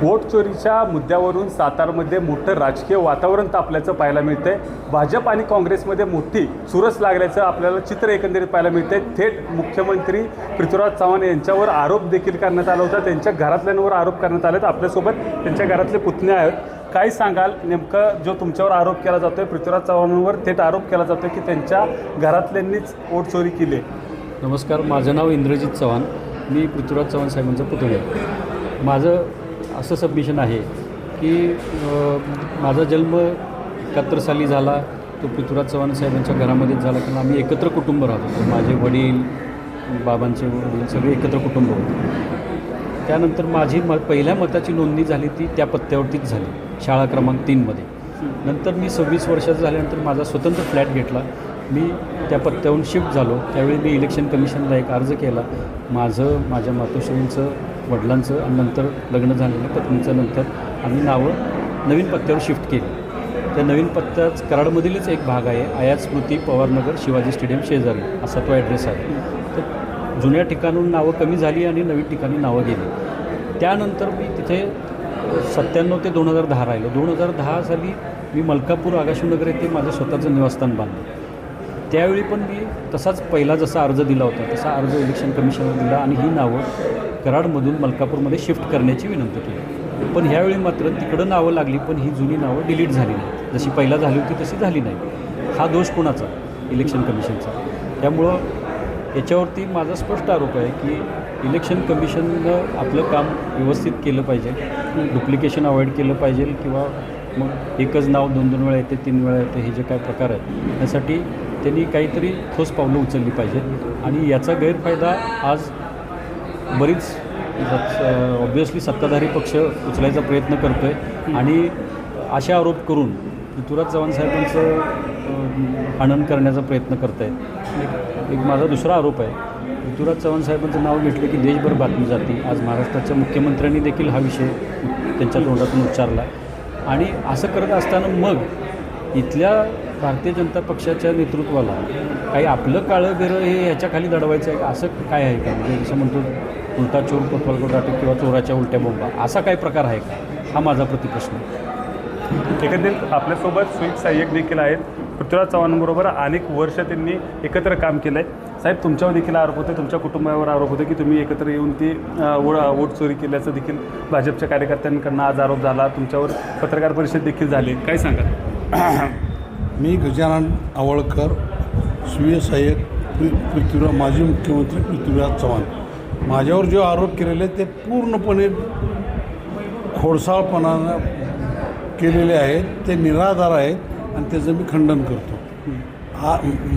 Vote चोरीच्या मुद्द्यावरून सातारमध्ये मोठं राजकीय वातावरण तापल्याचं पाहायला मिळतंय। भाजप आणि काँग्रेसमध्ये मोठी चुरस लागल्याचं आपल्याला चित्र एकंदरीत पाहायला मिळतंय। थेट मुख्यमंत्री पृथ्वीराज चव्हाण यांच्यावर आरोप देखील करण्यात आला होता, त्यांच्या घरातल्यांवर आरोप करण्यात आलेत। आपल्यासोबत त्यांच्या घरातले पुतणे आहेत। काय सांगाल नेमकं जो तुमच्यावर आरोप केला जातोय, पृथ्वीराज चव्हाणांवर थेट आरोप केला जातोय की त्यांच्या घरातल्यांनीच वोट चोरी केली? नमस्कार, माझं नाव इंद्रजित चव्हाण, मी पृथ्वीराज चव्हाण साहेबांचा पुतणी आहे। माझं असं सबमिशन आहे की माझा जन्म 71 साली झाला, तो पृथ्वीराज चव्हाण साहेबांच्या घरामध्येच झाला, कारण आम्ही एकत्र कुटुंब राहतो। माझे वडील, बाबांचे वडील सगळे एकत्र कुटुंब होते। त्यानंतर माझी पहिल्या मताची नोंदणी झाली ती त्या पत्त्यावरतीच झाली, शाळा क्रमांक 3मध्ये। नंतर मी 26 वर्षाचा झाल्यानंतर माझा स्वतंत्र फ्लॅट घेतला, मी त्या पत्त्यावरून शिफ्ट झालो। त्यावेळी मी इलेक्शन कमिशनला एक अर्ज केला, माझं, माझ्या मातोश्रींचं, वडिलांचं आणि नंतर लग्न झालेल्या पत्नीचं। नंतर आम्ही नावं नवीन पत्त्यावर शिफ्ट केली। त्या नवीन पत्त्याच कराडमधीलच एक भाग आहे, आयात स्मृती पवारनगर, शिवाजी स्टेडियम शेजारी असा तो ॲड्रेस आहे। तर जुन्या ठिकाणून नावं कमी झाली आणि नवीन ठिकाणी नावं गेली। त्यानंतर मी तिथे 97 ते 2010 राहिलो। 2010 साली मी मलकापूर आगाशीनगर येथे माझं स्वतःचं निवासस्थान बांधलं। त्यावेळी पण मी तसाच पहिला जसा अर्ज दिला होता तसा अर्ज इलेक्शन कमिशनला दिला आणि ही नावं कराडमधून मलकापूरमध्ये शिफ्ट करण्याची विनंती केली। पण ह्यावेळी मात्र तिकडं नावं लागली, पण ही जुनी नावं डिलीट झाली नाही, जशी पहिला झाली होती तशी झाली नाही। हा दोष कोणाचा? इलेक्शन कमिशनचा। त्यामुळं याच्यावरती माझा स्पष्ट आरोप आहे की इलेक्शन कमिशननं आपलं काम व्यवस्थित केलं पाहिजे, डुप्लिकेशन अवॉइड केलं पाहिजे, किंवा मग एकच नाव 2-2 वेळा येते, 3 वेळा येते, हे जे काय प्रकार आहे त्यासाठी त्यांनी काहीतरी ठोस पावलं उचलली पाहिजेत। आणि याचा गैरफायदा आज बरीच ऑब्व्हियसली सत्ताधारी पक्ष उचलायचा प्रयत्न करतो आहे आणि असे आरोप करून पृथ्वीराज चव्हाण साहेबांचं हनन करण्याचा प्रयत्न करत आहेत। एक माझा दुसरा आरोप आहे, पृथ्वीराज चव्हाण साहेबांचं नाव घेतलं की देशभर बातमी जाते। आज महाराष्ट्राच्या मुख्यमंत्र्यांनी देखील हा विषय त्यांच्या तोंडातून उच्चारला आणि असं करत असताना मग इथल्या भारतीय जनता पक्षाच्या नेतृत्वाला काही आपलं काळं बेरं हे ह्याच्याखाली दडवायचं आहे, असं काय आहे का? म्हणजे जसं म्हणतो उलटा चोर कोतवाल राहतो किंवा चोराच्या उलट्या बोंबा, असा काही प्रकार आहे का? हा माझा प्रतिप्रश्न। एकंदरीत आपल्यासोबत स्वीप सहाय्यक देखील आहेत। पृथ्वीराज चव्हाणांबरोबर अनेक वर्ष त्यांनी एकत्र काम केलं आहे। साहेब, तुमच्यावर देखील आरोप होते, तुमच्या कुटुंबावर आरोप होते की तुम्ही एकत्र येऊन ती वोट चोरी केल्याचं देखील भाजपच्या कार्यकर्त्यांकडून आज आरोप झाला, तुमच्यावर पत्रकार परिषद देखील झाली, काय सांगा? मी गजानन आवळकर, स्वीय सहाय्यक पृथ्वीराज, माजी मुख्यमंत्री पृथ्वीराज चव्हाण। माझ्यावर जे आरोप केलेले ते पूर्णपणे खोडसाळपणानं केलेले आहेत, ते निराधार आहेत आणि त्याचं मी खंडन करतो।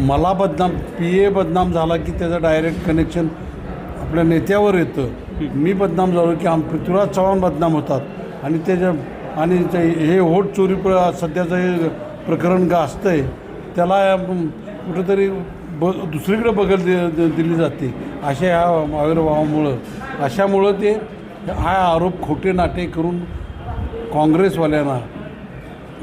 मला PA बदनाम झाला की त्याचं डायरेक्ट कनेक्शन आपल्या नेत्यावर येतं। मी बदनाम झालो की पृथ्वीराज चव्हाण बदनाम होतात आणि हे वोट चोरी सध्याचं हे प्रकरण गाजतं आहे, त्याला कुठंतरी दुसरीकडे दिली जाते अशा ह्या आविर्भावामुळं, अशामुळं ते हा आरोप खोटे नाटे करून काँग्रेसवाल्यांना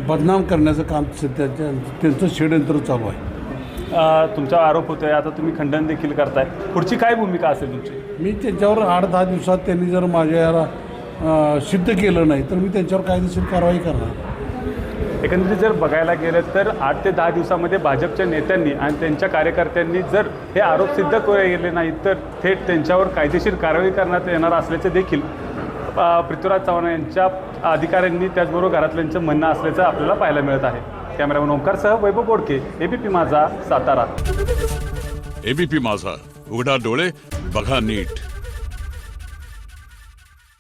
बदनाम करण्याचं काम सध्याच्या त्यांचं षडयंत्र चालू आहे। तुमचा आरोप होतो आहे, आता तुम्ही खंडन देखील करताय, पुढची काय भूमिका असेल तुमची? मी त्यांच्यावर 8-10 दिवसात त्यांनी जर माझ्या याला सिद्ध केलं नाही तर मी त्यांच्यावर कायदेशीर कारवाई करणार। एकंदरीत जर बघायला गेलं तर 8 ते 10 दिवसामध्ये भाजपच्या नेत्यांनी आणि त्यांच्या कार्यकर्त्यांनी जर हे आरोप सिद्ध केले नाही तर थेट त्यांच्यावर कायदेशीर कारवाई करण्यात येणार असल्याचे देखील पृथ्वीराज चव्हाण यांच्या अधिकाऱ्यांनी, त्याचबरोबर घरातल्यांचं म्हणणं असल्याचं आपल्याला पाहायला मिळत आहे। कॅमेरामॅन ओंकारसह वैभव बोडके, ABP माझा, सातारा। ABP माझा, उघडा डोळे बघा नीट।